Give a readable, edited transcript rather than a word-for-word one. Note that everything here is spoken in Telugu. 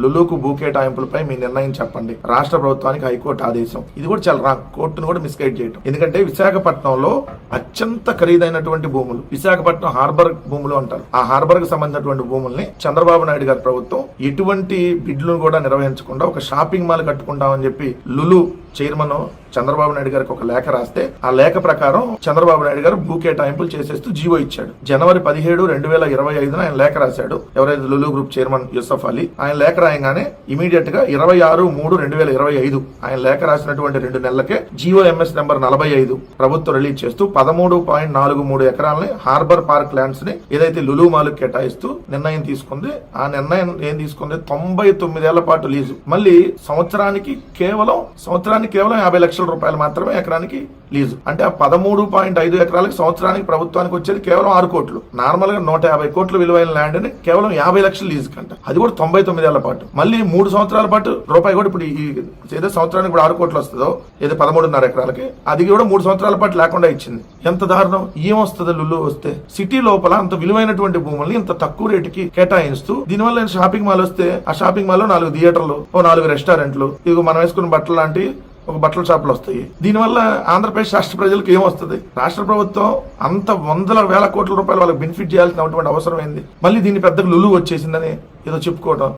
లులుకు భూ కేటాయింపులపై మీ నిర్ణయం చెప్పండి. రాష్ట్ర ప్రభుత్వానికి హైకోర్టు ఆదేశం. ఇది కూడా చాలా రాంగ్. కోర్టును కూడా మిస్గైడ్ చేయడం. ఎందుకంటే విశాఖపట్నంలో అత్యంత ఖరీదైనటువంటి భూములు, విశాఖపట్నం హార్బర్ భూములు అంటారు. ఆ హార్బర్ కు సంబంధించినటువంటి భూముల్ని చంద్రబాబు నాయుడు గారి ప్రభుత్వం ఎటువంటి బిడ్లను కూడా నిర్వహించకుండా ఒక షాపింగ్ మాల్ కట్టుకుంటామని చెప్పి లులు చైర్మన్ చంద్రబాబు నాయుడు గారికి ఒక లేఖ రాస్తే ఆ లేఖ ప్రకారం చంద్రబాబు నాయుడు గారు భూ కేటాయింపులు చేసేస్తూ జీవో ఇచ్చాడు. జనవరి 17, 2025 ఆయన లేఖ రాశాడు. ఎవరైతే లులు గ్రూప్ చైర్మన్ యూసఫ్ అలీ ఆయన లేఖ రాయంగానే ఇమీడియట్ గా 26/3/2025 ఆయన లేఖ రాసినటువంటి 2 నెలలకే జీవో ఎంఎస్ నెంబర్ 45 ప్రభుత్వం రిలీజ్ చేస్తూ 13.43 ఎకరాలని హార్బర్ పార్క్ ల్యాండ్స్ ని ఏదైతే లులు మాల్ కేటాయిస్తూ నిర్ణయం తీసుకుంది. ఆ నిర్ణయం ఏం తీసుకుంది? 99 ఏళ్ల పాటు లీజు. మళ్ళీ సంవత్సరానికి కేవలం 50 లక్షల రూపాయలు మాత్రమే ఎకరానికి లీజు. అంటే ఆ 13.5 ఎకరాలకు సంవత్సరానికి ప్రభుత్వానికి వచ్చేది కేవలం 6 కోట్లు. నార్మల్ గా 150 కోట్ల విలువైన ల్యాండ్ ని కేవలం 50 లక్షల లీజు కంట. అది కూడా 99 ఏళ్ల పాటు. మళ్ళీ 3 సంవత్సరాల పాటు రూపాయి కూడా ఇప్పుడు ఏదో సంవత్సరానికి ఇప్పుడు 6 కోట్లు వస్తుందో ఏదో 13.5 ఎకరాలకి అది కూడా 3 సంవత్సరాల పాటు లేకుండా ఇచ్చింది. ఎంత దారుణం! ఏమొస్తుంది లులు వస్తే? సిటీ లోపల అంత విలువైనటువంటి భూముల్ని ఇంత తక్కువ రేటుకి కేటాయిస్తూ దీనివల్ల షాపింగ్ మాల్ వస్తే ఆ షాపింగ్ మాల్ లో 4 థియేటర్లు, 4 రెస్టారెంట్లు, ఇదిగో మనం వేసుకున్న బట్టలు లాంటి ఒక బట్టల షాపులు వస్తాయి. దీనివల్ల ఆంధ్రప్రదేశ్ రాష్ట్ర ప్రజలకు ఏమొస్తుంది? రాష్ట్ర ప్రభుత్వం అంత 100,000 కోట్ల రూపాయలు వాళ్ళకి బెనిఫిట్ చేయాల్సినటువంటి అవసరం ఏంది? మళ్ళీ దీన్ని పెద్దగా లులు వచ్చేసిందని ఏదో చెప్పుకోవడం.